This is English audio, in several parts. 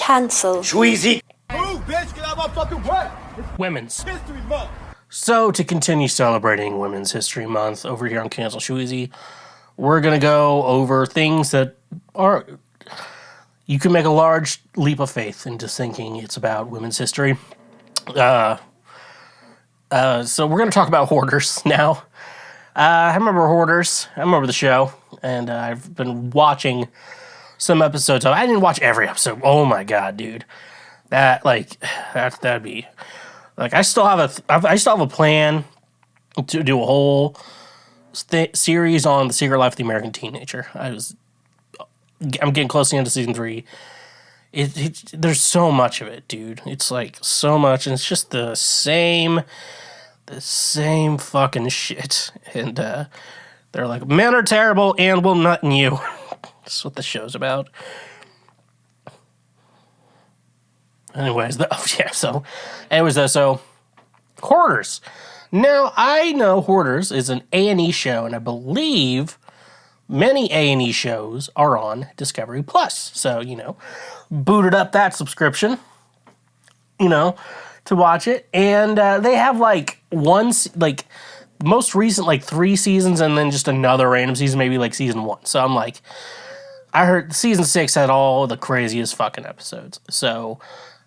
Cancelled. Schweezy. Move, bitch, get out of my fucking way. Women's History Month. So, to continue celebrating Women's History Month over here on Cancel Schweezy, we're going to go over things that are... You can make a large leap of faith into thinking it's about women's history. So, we're going to talk about Hoarders now. I remember Hoarders. I remember the show. And I've been watching some episodes of it. I didn't watch every episode. Oh, my God, dude. That'd be... Like, I still have a plan to do a whole series on the Secret Life of the American Teenager. I'm getting close to the end of season 3. There's so much of it, dude. It's like so much, and it's just the same fucking shit. And they're like, men are terrible and will nut in you. That's what the show's about. Anyways, so Hoarders. Now, I know Hoarders is an A&E show, and I believe many A&E shows are on Discovery Plus. So, booted up that subscription, to watch it. And they have, most recent, 3 seasons, and then just another random season, maybe, season 1. So, I'm like, I heard season 6 had all the craziest fucking episodes. So...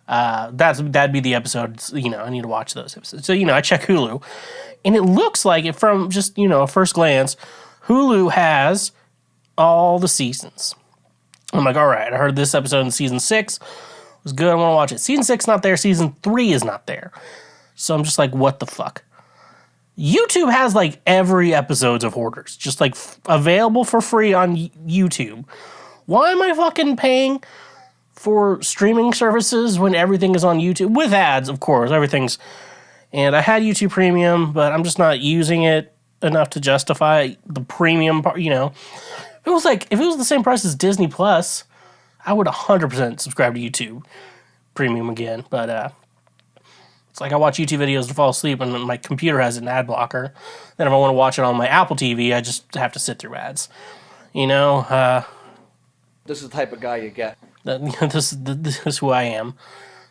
that'd be the episodes, I need to watch those episodes. So, I check Hulu, and it looks like it from just, a first glance, Hulu has all the seasons. I'm like, all right, I heard this episode in season 6 was good, I want to watch it. Season 6 not there, season 3 is not there. So I'm just like, what the fuck? YouTube has, every episode of Hoarders, just, available for free on YouTube. Why am I fucking paying for streaming services when everything is on YouTube? With ads, of course, everything's... And I had YouTube Premium, but I'm just not using it enough to justify the premium part, If it was the same price as Disney Plus, I would 100% subscribe to YouTube Premium again, but it's like I watch YouTube videos to fall asleep and my computer has an ad blocker. Then if I want to watch it on my Apple TV, I just have to sit through ads. This is the type of guy you get. This is who I am.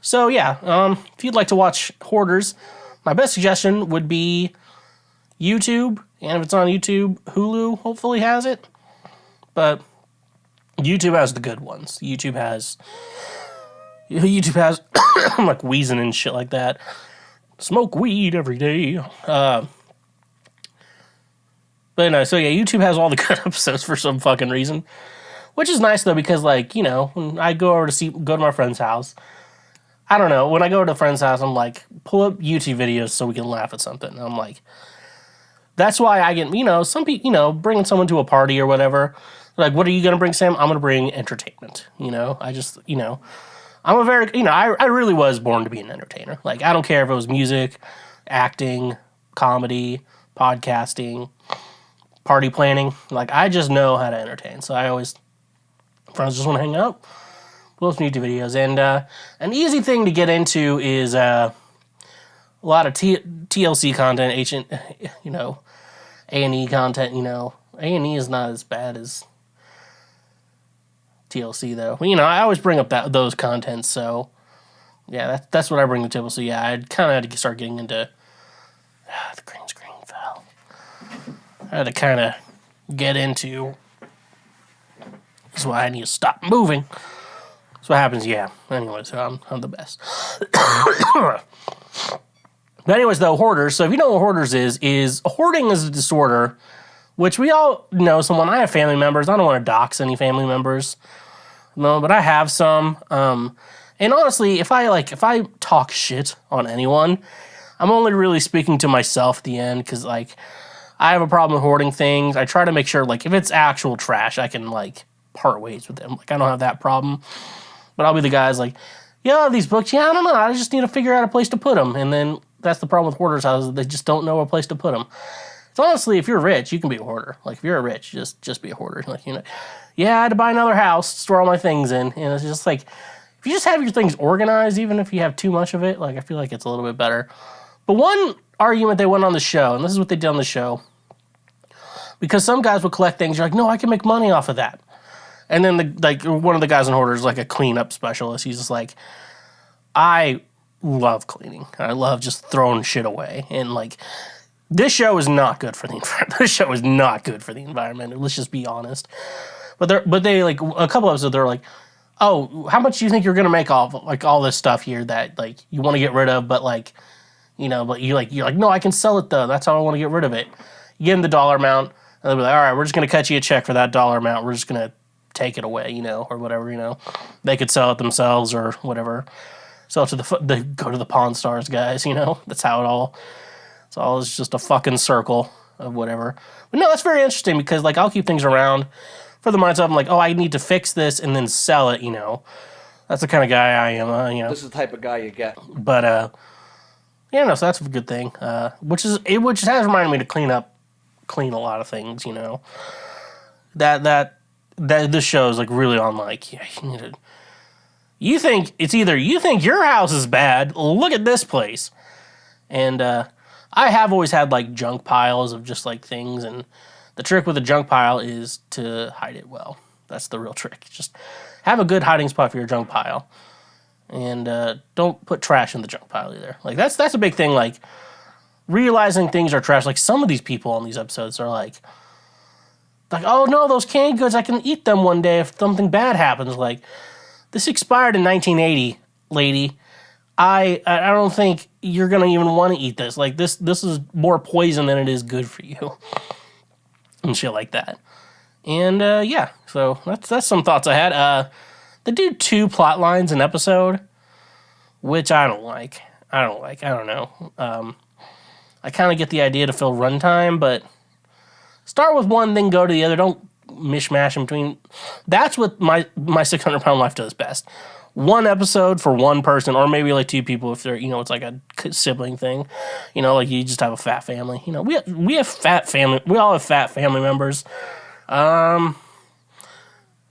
So, yeah, if you'd like to watch Hoarders, my best suggestion would be YouTube. And if it's on YouTube, Hulu hopefully has it. But YouTube has the good ones. YouTube has I'm like wheezing and shit like that. Smoke weed every day. But no, so yeah, YouTube has all the good episodes for some fucking reason. Which is nice, though, because, when I go to my friend's house, I don't know, when I go to a friend's house, I'm like, pull up YouTube videos so we can laugh at something. And I'm like, that's why I get, some people, bringing someone to a party or whatever, like, what are you going to bring, Sam? I'm going to bring entertainment, I just, I'm a very, I really was born to be an entertainer. I don't care if it was music, acting, comedy, podcasting, party planning. I just know how to entertain. So I always... Friends just want to hang out, pull up some YouTube videos, and an easy thing to get into is a lot of TLC content, A&E content. A&E is not as bad as TLC though. I always bring up those contents, so yeah, that's what I bring to the table. So yeah, I kind of had to start getting into the green screen fell. I had to kind of get into. That's why I need to stop moving. That's what happens, yeah. Anyways, I'm the best. But anyways, though, Hoarders. So if you know what Hoarders is hoarding is a disorder, which we all know someone. I have family members. I don't want to dox any family members. No, but I have some. And honestly, if I talk shit on anyone, I'm only really speaking to myself at the end, because, I have a problem with hoarding things. I try to make sure, if it's actual trash, I can, part ways with them. I don't have that problem. But I'll be the guys yeah, these books, I don't know. I just need to figure out a place to put them. And then that's the problem with hoarders' houses. They just don't know a place to put them. So honestly, if you're rich, you can be a hoarder. If you're rich, just be a hoarder. Yeah, I had to buy another house to store all my things in. And it's just if you just have your things organized, even if you have too much of it, I feel like it's a little bit better. But one argument they went on the show, and this is what they did on the show, because some guys would collect things, you're like, no, I can make money off of that. And then one of the guys in Hoarders is like a cleanup specialist. He's just like, I love cleaning. I love just throwing shit away. And like, this show is not good for the environment. This show is not good for the environment. Let's just be honest. But they like a couple episodes. They're like, oh, how much do you think you're gonna make off like all this stuff here that like you want to get rid of, but like, but you're like, no, I can sell it though. That's how I want to get rid of it. You give them the dollar amount, and they'll be like, all right, we're just gonna cut you a check for that dollar amount. We're just gonna take it away, or whatever. They could sell it themselves or whatever. Sell it to the go to the Pawn Stars guys. That's how it all. It's all is just a fucking circle of whatever. But no, that's very interesting because like I'll keep things around for the mindset. I'm like, oh, I need to fix this and then sell it. That's the kind of guy I am. This is the type of guy you get. But so that's a good thing. Which has reminded me to clean a lot of things. That this show is like really on like, yeah, you think your house is bad. Look at this place. And I have always had like junk piles of just like things, and the trick with a junk pile is to hide it well. That's the real trick. Just have a good hiding spot for your junk pile, and don't put trash in the junk pile either. Like that's a big thing. Like realizing things are trash. Like some of these people on these episodes are like, oh no, those canned goods, I can eat them one day if something bad happens. Like this expired in 1980, lady. I don't think you're gonna even want to eat this. Like this is more poison than it is good for you, and shit like that. And yeah, so that's some thoughts I had. They do 2 plot lines an episode, which I don't like. I don't know. I kind of get the idea to fill runtime, but start with one, then go to the other. Don't mishmash in between. That's what my 600-pound life does best. One episode for one person, or maybe like 2 people if they're, it's like a sibling thing. Like you just have a fat family. We have fat family. We all have fat family members.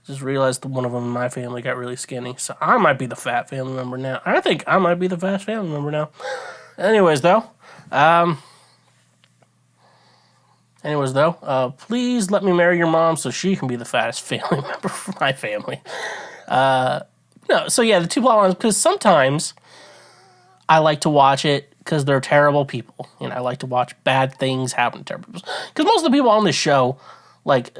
Just realized that one of them in my family got really skinny, so I might be the fat family member now. I think I might be the fat family member now. Anyways, though, please let me marry your mom so she can be the fattest family member for my family. No, so yeah, the 2 plot lines, because sometimes I like to watch it because they're terrible people, and I like to watch bad things happen to terrible people. Because most of the people on this show, like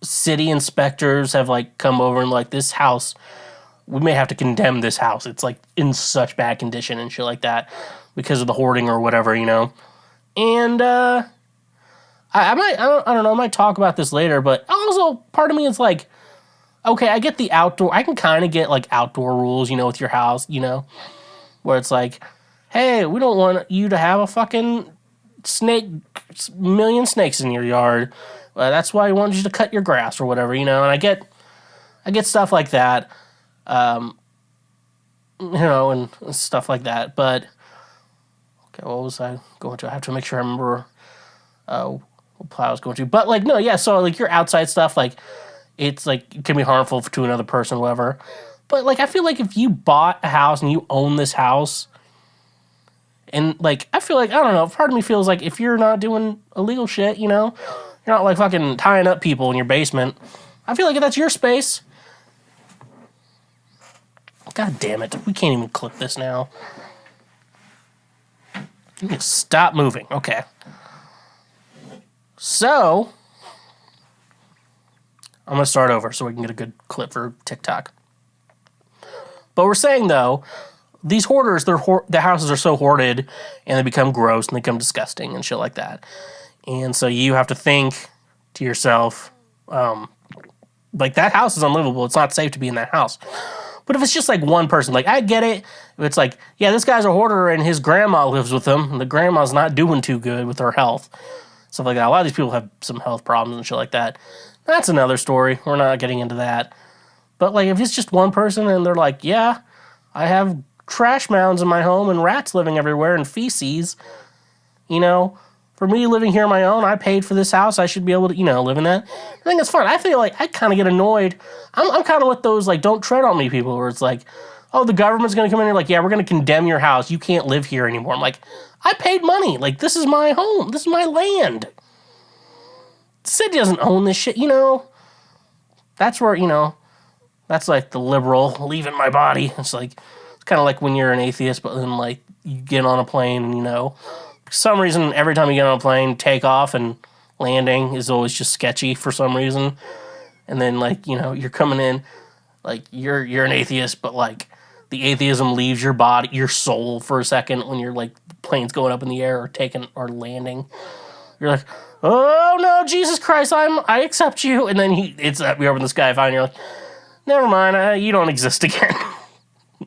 city inspectors, have like come over and like, this house, we may have to condemn this house. It's like in such bad condition and shit like that because of the hoarding or whatever, And I might talk about this later, but also part of me is like, okay, I get the outdoor. I can kind of get like outdoor rules, with your house, where it's like, hey, we don't want you to have a fucking million snakes in your yard. That's why I wanted you to cut your grass or whatever, And I get stuff like that, and stuff like that. But okay, what was I going to? I have to make sure I remember what plot I was going to. But like, no, yeah. So like your outside stuff, like. It's like, it can be harmful to another person, whatever. But like, I feel like if you bought a house and you own this house, and like, I feel like, I don't know, part of me feels like if you're not doing illegal shit, you're not like fucking tying up people in your basement. I feel like if that's your space. God damn it. We can't even clip this now. You can stop moving. Okay. So I'm going to start over so we can get a good clip for TikTok. But we're saying, though, these hoarders, their houses are so hoarded, and they become gross, and they become disgusting, and shit like that. And so you have to think to yourself, like, that house is unlivable. It's not safe to be in that house. But if it's just, like, one person, like, I get it. If it's like, yeah, this guy's a hoarder, and his grandma lives with him, and the grandma's not doing too good with her health. Stuff like that. A lot of these people have some health problems and shit like that. That's another story. We're not getting into that. But, like, if it's just one person and they're like, yeah, I have trash mounds in my home and rats living everywhere and feces, for me living here on my own, I paid for this house. I should be able to, live in that. I think it's fun. I feel like I kind of get annoyed. I'm kind of with those, like, don't tread on me people where it's like, oh, the government's going to come in here like, yeah, we're going to condemn your house. You can't live here anymore. I'm like, I paid money. Like, this is my home. This is my land. The city doesn't own this shit, that's where, that's like the liberal leaving my body. It's kind of like when you're an atheist, but then like you get on a plane and for some reason every time you get on a plane, takeoff and landing is always just sketchy for some reason. And then like, you're coming in, like you're an atheist, but like the atheism leaves your body, your soul for a second when you're like the plane's going up in the air or landing. You're like, oh no, Jesus Christ, I accept you. And then you're up in the sky fine. You're like, never mind, you don't exist again.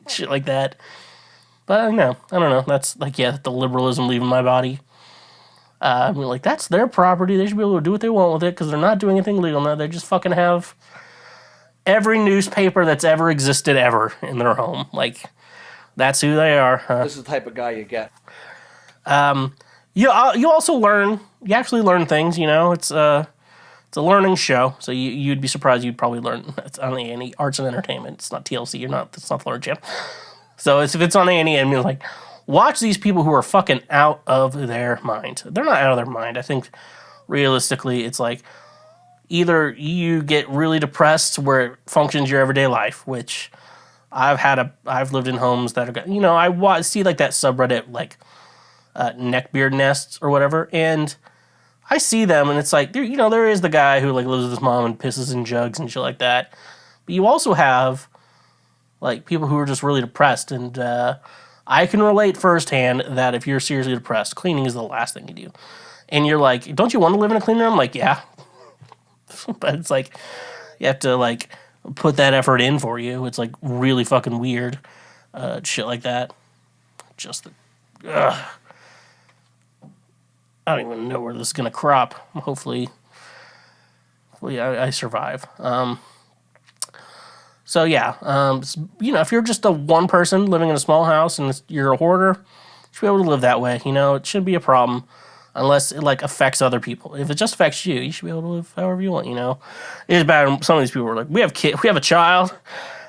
Shit like that. But no, I don't know. That's like, the liberalism leaving my body. I mean, like, that's their property. They should be able to do what they want with it because they're not doing anything illegal now. They just fucking have every newspaper that's ever existed ever in their home. Like, that's who they are. This is the type of guy you get. You also learn. You actually learn things. It's a learning show. So you'd be surprised. You'd probably learn. It's on A&E Arts and Entertainment. It's not TLC. It's not the Learn Channel. So if it's on A&E, I mean, like, watch these people who are fucking out of their mind. They're not out of their mind. I think realistically, it's like either you get really depressed where it functions your everyday life, which I've lived in homes that are, I see like that subreddit, like neckbeard nests or whatever, and I see them and it's like, there is the guy who like lives with his mom and pisses in jugs and shit like that. But you also have like people who are just really depressed, and I can relate firsthand that if you're seriously depressed, cleaning is the last thing you do. And you're like, don't you want to live in a clean room? I'm like, yeah. But it's like, you have to like put that effort in for you. It's like really fucking weird. Shit like that. I don't even know where this is going to crop. Hopefully I survive. So yeah, if you're just a one person living in a small house and you're a hoarder, you should be able to live that way. It shouldn't be a problem unless it like affects other people. If it just affects you, you should be able to live however you want. It is bad when some of these people are like, we have a child.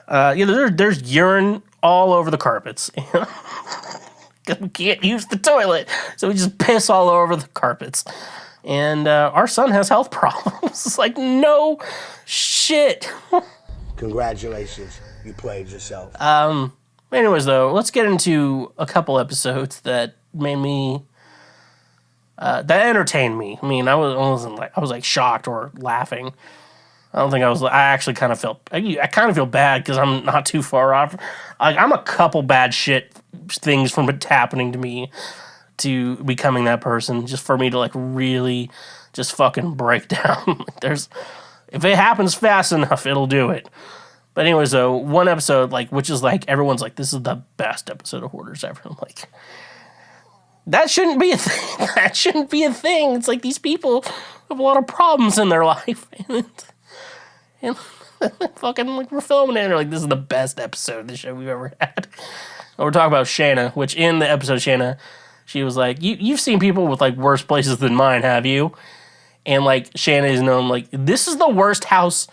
There's urine all over the carpets. Because we can't use the toilet, so we just piss all over the carpets. And our son has health problems. It's like, no shit. Congratulations, you played yourself. Anyways, though, let's get into a couple episodes that made me, that entertained me. I mean, I was like shocked or laughing. I actually kind of felt, I kind of feel bad because I'm not too far off. I'm a couple bad shit things from it happening to me to becoming that person, just for me to like really just fucking break down. If it happens fast enough, it'll do it. But anyways, though, one episode, like, which is like, everyone's like, this is the best episode of Hoarders ever. I'm like, that shouldn't be a thing. That shouldn't be a thing. It's like these people have a lot of problems in their life. And fucking, like, we're filming it, and they're like, this is the best episode of the show we've ever had. And we're talking about Shanna, which in the episode, Shanna, she was like, you've seen people with, like, worse places than mine, have you? And, like, Shanna is known, like, this is the worst house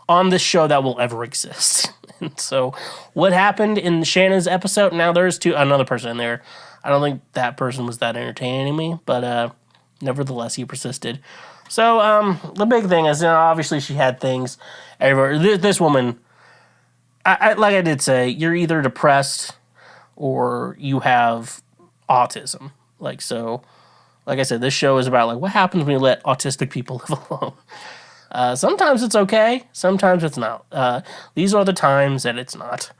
on this show that will ever exist. And so what happened in Shanna's episode, now there's another person in there. I don't think that person was that entertaining to me, but nevertheless, he persisted. So the big thing is, obviously she had things everywhere. This woman, I like I did say, you're either depressed or you have autism. Like I said, this show is about like what happens when you let autistic people live alone. Sometimes it's okay, sometimes it's not. These are the times that it's not.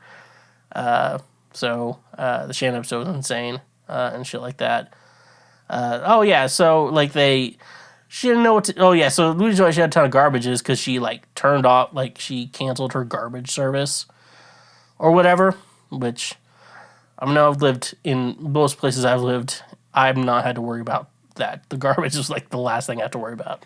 So the Shannon episode was insane and shit like that. So like she didn't know what to. Oh yeah, so the reason why she had a ton of garbage is because she like turned off, like she canceled her garbage service or whatever. Which I mean, I've lived in most places I've lived. I've not had to worry about that. The garbage is like the last thing I have to worry about.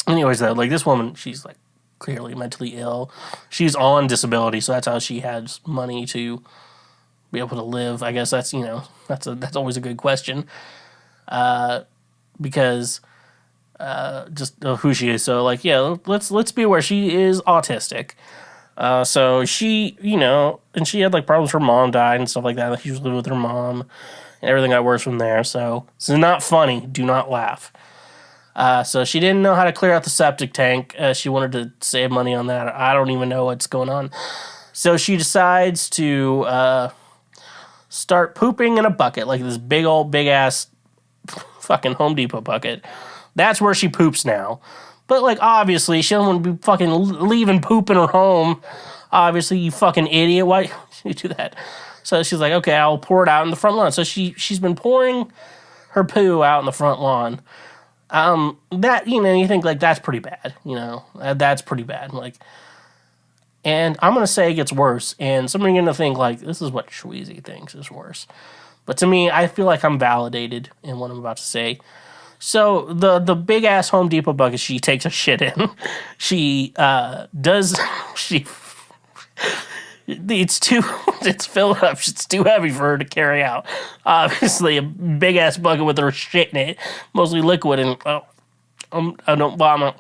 Anyways, though, like this woman, she's like clearly mentally ill. She's on disability, so that's how she has money to be able to live. I guess that's that's always a good question. Because just who she is. So like, yeah, let's be aware she is autistic. So she, and she had like problems. Her mom died and stuff like that. Like, she was living with her mom, and everything got worse from there. So this is not funny. Do not laugh. So she didn't know how to clear out the septic tank. She wanted to save money on that. I don't even know what's going on. So she decides to start pooping in a bucket, like this big ass fucking Home Depot bucket. That's where she poops now. But like obviously she doesn't want to be fucking leaving poop in her home. Obviously, you fucking idiot. Why you do that? So she's like, okay, I'll pour it out in the front lawn. So she's been pouring her poo out in the front lawn. That, you think like that's pretty bad, that's pretty bad. Like, and I'm going to say it gets worse. And some are going to think like, this is what Schweezy thinks is worse. But to me, I feel like I'm validated in what I'm about to say. So the big ass Home Depot bucket she takes a shit in. It's filled up. It's too heavy for her to carry out. Obviously, a big ass bucket with her shit in it, mostly liquid, and I don't vomit.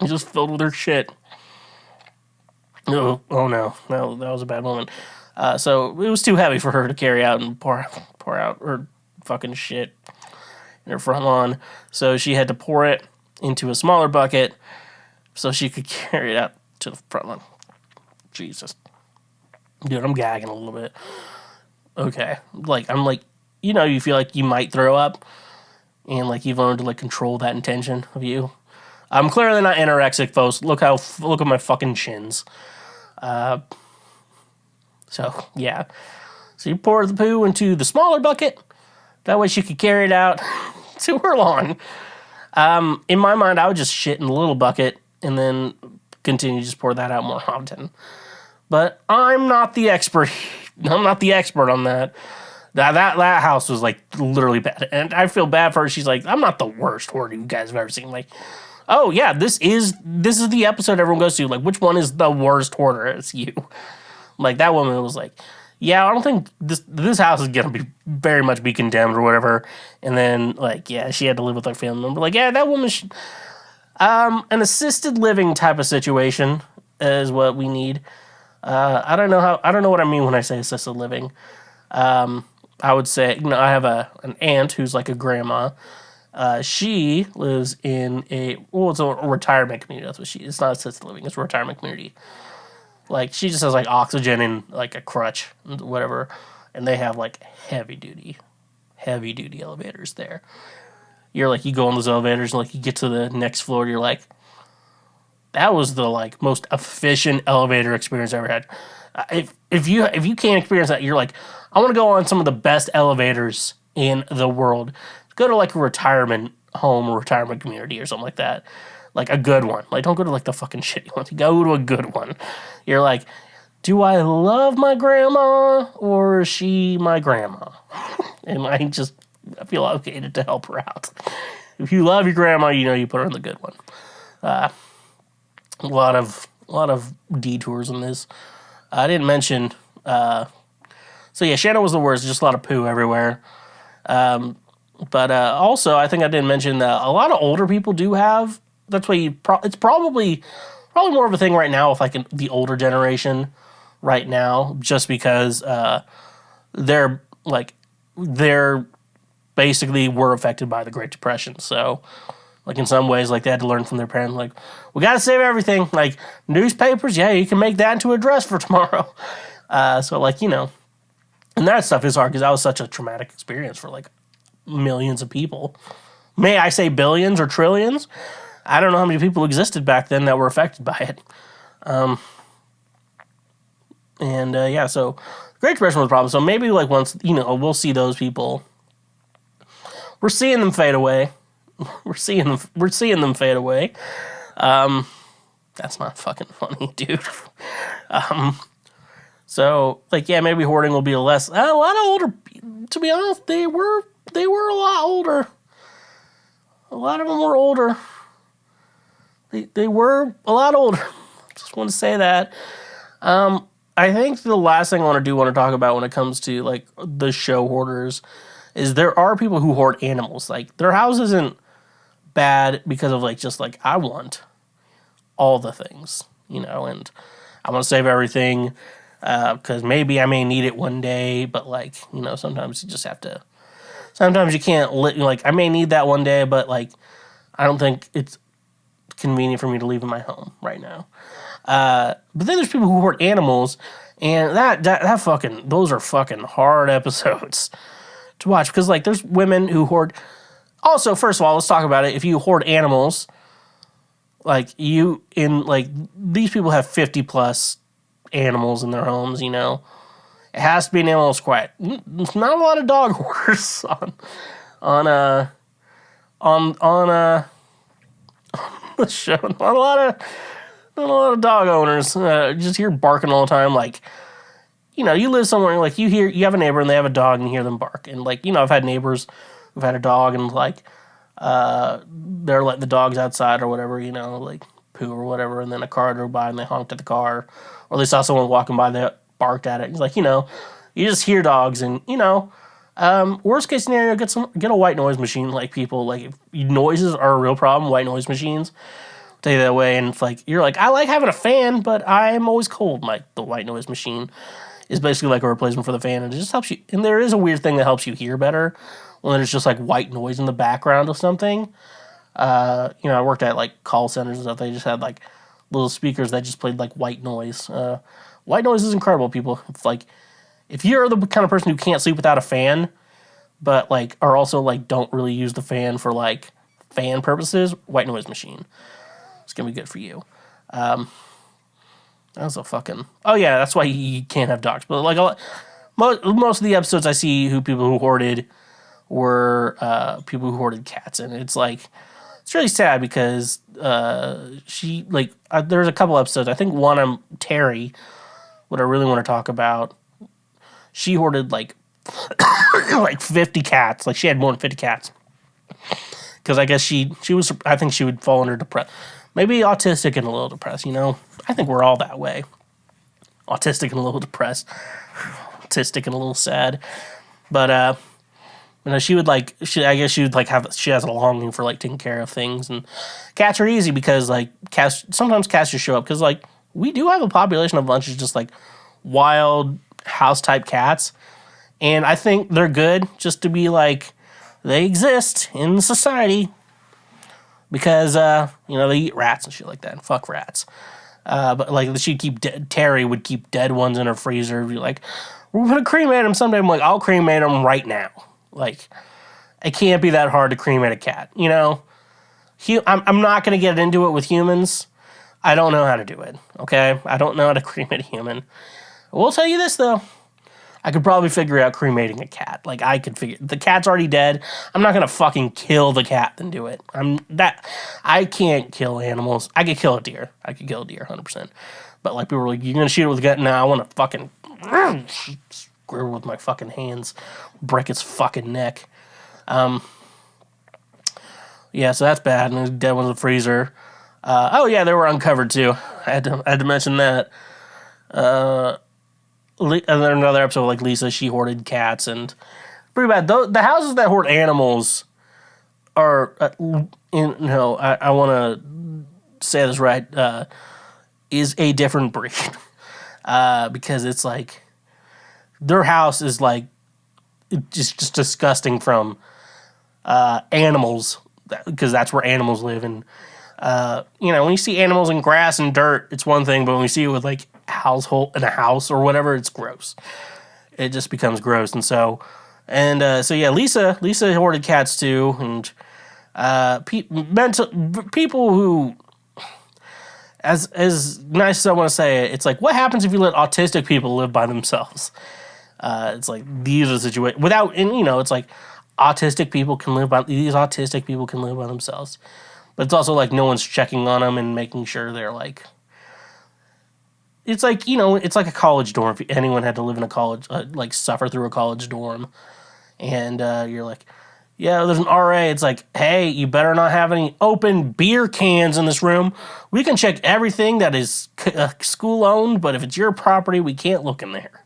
It's just filled with her shit. Oh no, that was a bad moment. So it was too heavy for her to carry out and pour out her fucking shit in her front lawn. So she had to pour it into a smaller bucket so she could carry it out to the front lawn. Jesus. Dude, I'm gagging a little bit. Okay. Like, I'm like, you feel like you might throw up and like you've learned to like control that intention of you. I'm clearly not anorexic, folks. Look at my fucking shins. So, yeah. So you pour the poo into the smaller bucket. That way she could carry it out to her lawn. In my mind, I would just shit in the little bucket and then continue to just pour that out more often. But I'm not the expert. I'm not the expert on that. That house was like literally bad. And I feel bad for her. She's like, I'm not the worst hoarder you guys have ever seen. Like, oh yeah, this is the episode everyone goes to. Like, which one is the worst hoarder? It's you. Like, that woman was like, yeah, I don't think this house is gonna be very much be condemned or whatever. And then like, yeah, she had to live with her family member. Like, yeah, that woman an assisted living type of situation is what we need. I don't know what I mean when I say assisted living. I would say, I have an aunt who's like a grandma. She lives in it's a retirement community. That's what it's not assisted living. It's a retirement community. Like, she just has like oxygen and like a crutch and whatever. And they have like heavy duty elevators there. You're like, you go on those elevators and like you get to the next floor. You're like, that was the like most efficient elevator experience I ever had. If you can't experience that, you're like, I want to go on some of the best elevators in the world. Go to like a retirement home or retirement community or something like that. Like a good one. Like, don't go to like the fucking shitty ones. Go to a good one. You're like, do I love my grandma or is she my grandma? And I feel obligated to help her out. If you love your grandma, you put her in the good one. A lot of detours in this. I didn't mention. So yeah, Shannon was the worst. Just a lot of poo everywhere. But also, I think I didn't mention that a lot of older people do have. That's why it's probably more of a thing right now with like the older generation right now, just because they're basically were affected by the Great Depression. So, like, in some ways, like, they had to learn from their parents, like, we got to save everything. Like, newspapers, yeah, you can make that into a dress for tomorrow. So, like, and that stuff is hard because that was such a traumatic experience for, like, millions of people. May I say billions or trillions? I don't know how many people existed back then that were affected by it. Yeah, so Great Depression was a problem. So maybe, like, once, we'll see those people. We're seeing them fade away. We're seeing them fade away. That's not fucking funny, dude. So, like, yeah, maybe hoarding will be a lot of older. To be honest, they were a lot older. A lot of them were older. They were a lot older. Just want to say that. I think the last thing I want to talk about when it comes to like the show Hoarders is there are people who hoard animals. Like, their house isn't bad because of like just like I want all the things, and I want to save everything because maybe I may need it one day, but like sometimes you just have to. Sometimes you can't like I may need that one day, but like I don't think it's convenient for me to leave in my home right now. But then there's people who hoard animals, and that fucking, those are fucking hard episodes to watch, because like there's women who hoard. Also, first of all, let's talk about it. If you hoard animals, like these people have 50 plus animals in their homes, you know. It has to be an animal quiet. There's not a lot of dog hoarders on the show. Not a lot of dog owners. You just hear barking all the time. Like, you know, you live somewhere, like you have a neighbor and they have a dog and you hear them bark. And like, you know, I've had neighbors who've had a dog and like they're letting the dogs outside or whatever, you know, like poo or whatever, and then a car drove by and they honked at the car, or they saw someone walking by that barked at it. It's like, you know, you just hear dogs, and you know, worst case scenario, get a white noise machine. Like people, like if noises are a real problem, white noise machines, I'll tell you that way. And it's like you're like, I like having a fan, but I'm always cold. Like the white noise machine is basically like a replacement for the fan, and it just helps you. And there is a weird thing that helps you hear better when there's just like white noise in the background of something. You know, I worked at like call centers and stuff. They just had like little speakers that just played like white noise. White noise is incredible, people. It's like if you're the kind of person who can't sleep without a fan, but like are also like don't really use the fan for like fan purposes, white noise machine. It's gonna be good for you. That was a fucking. Oh yeah, that's why you can't have dogs. But like most of the episodes I see people who hoarded were people who hoarded cats, and it's like it's really sad because there's a couple episodes. I think one I'm Terry. What I really want to talk about, she hoarded like like 50 cats. Like she had more than 50 cats. Because I guess she was. I think she would fall under depressed. Maybe autistic and a little depressed. You know, I think we're all that way. Autistic and a little depressed. Autistic and a little sad. But you know, she would like. I guess she would like have. She has a longing for like taking care of things, and cats are easy because like cats. Sometimes cats just show up because like we do have a population of a bunch of just like wild house type cats, and I think they're good just to be like they exist in society because you know they eat rats and shit like that. And fuck rats. But like she'd keep Terry would keep dead ones in her freezer. Be like, we're gonna cremate them someday. I'm like, I'll cremate them right now. Like, it can't be that hard to cremate a cat, you know? I'm not going to get into it with humans. I don't know how to do it, okay? I don't know how to cremate a human. I will tell you this, though. I could probably figure out cremating a cat. Like, I could figure... The cat's already dead. I'm not going to fucking kill the cat and do it. I can't kill animals. I could kill a deer. 100%. But, like, people were like, you're going to shoot it with a gun? No, I want to fucking... Screw with my fucking hands, break its fucking neck. Yeah, so that's bad. And there's dead ones in the freezer. Oh yeah, they were uncovered too. I had to mention that. And then another episode like Lisa, she hoarded cats and pretty bad. The houses that hoard animals are, I want to say this right, is a different breed because it's like. Their house is like just disgusting from animals because that's where animals live. And you know, when you see animals in grass and dirt, it's one thing, but when you see it with like household in a house or whatever, it's gross. It just becomes gross. And so yeah, Lisa hoarded cats too, and people who. As nice as I want to say it, it's like what happens if you let autistic people live by themselves? It's like these are the situations without, and you know, it's like autistic people can live by themselves, but it's also like no one's checking on them and making sure they're like. It's like, you know, it's like a college dorm. If anyone had to live in a college, like suffer through a college dorm, and you're like, yeah, there's an RA. It's like, hey, you better not have any open beer cans in this room. We can check everything that is school owned, but if it's your property, we can't look in there.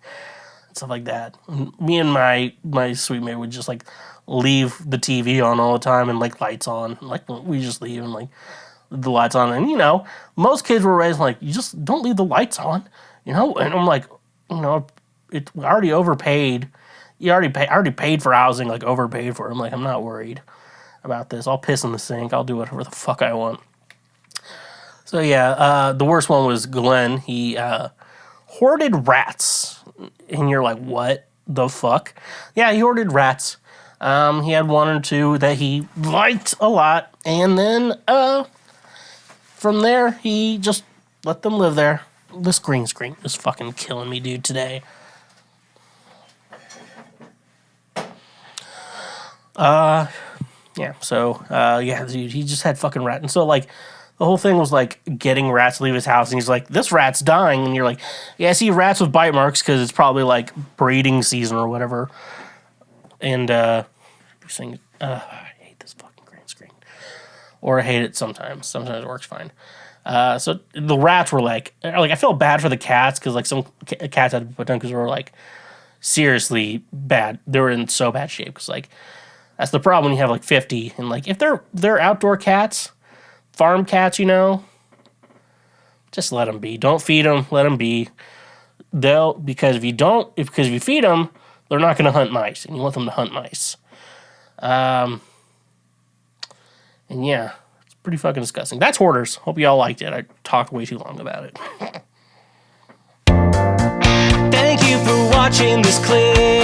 Stuff like that. And me and my sweet mate would just like leave the TV on all the time and like lights on. Like we just leave and like the lights on. And you know, most kids were raised like, you just don't leave the lights on, you know. And I'm like, you know, I already overpaid. I already paid for housing, like overpaid for it. I'm like, I'm not worried. about this. I'll piss in the sink. I'll do whatever the fuck I want. So yeah, the worst one was Glenn. He hoarded rats. And you're like, what the fuck? Yeah, he hoarded rats. He had one or two that he liked a lot. And then from there, he just let them live there. This green screen is fucking killing me, dude, today. Yeah, so, yeah, dude, he just had fucking rats. And so, like, the whole thing was, like, getting rats to leave his house. And he's like, this rat's dying. And you're like, yeah, I see rats with bite marks because it's probably, like, breeding season or whatever. And, I hate this fucking green screen. Or I hate it sometimes. Sometimes it works fine. So the rats were like, I felt bad for the cats because, like, some cats had to be put down because they were, like, seriously bad. They were in so bad shape because, like, that's the problem when you have, like, 50. And, like, if they're outdoor cats, farm cats, you know, just let them be. Don't feed them. Let them be. Because if you feed them, they're not going to hunt mice. And you want them to hunt mice. And, yeah. Pretty fucking disgusting. That's Hoarders. Hope you all liked it. I talked way too long about it. Thank you for watching this clip.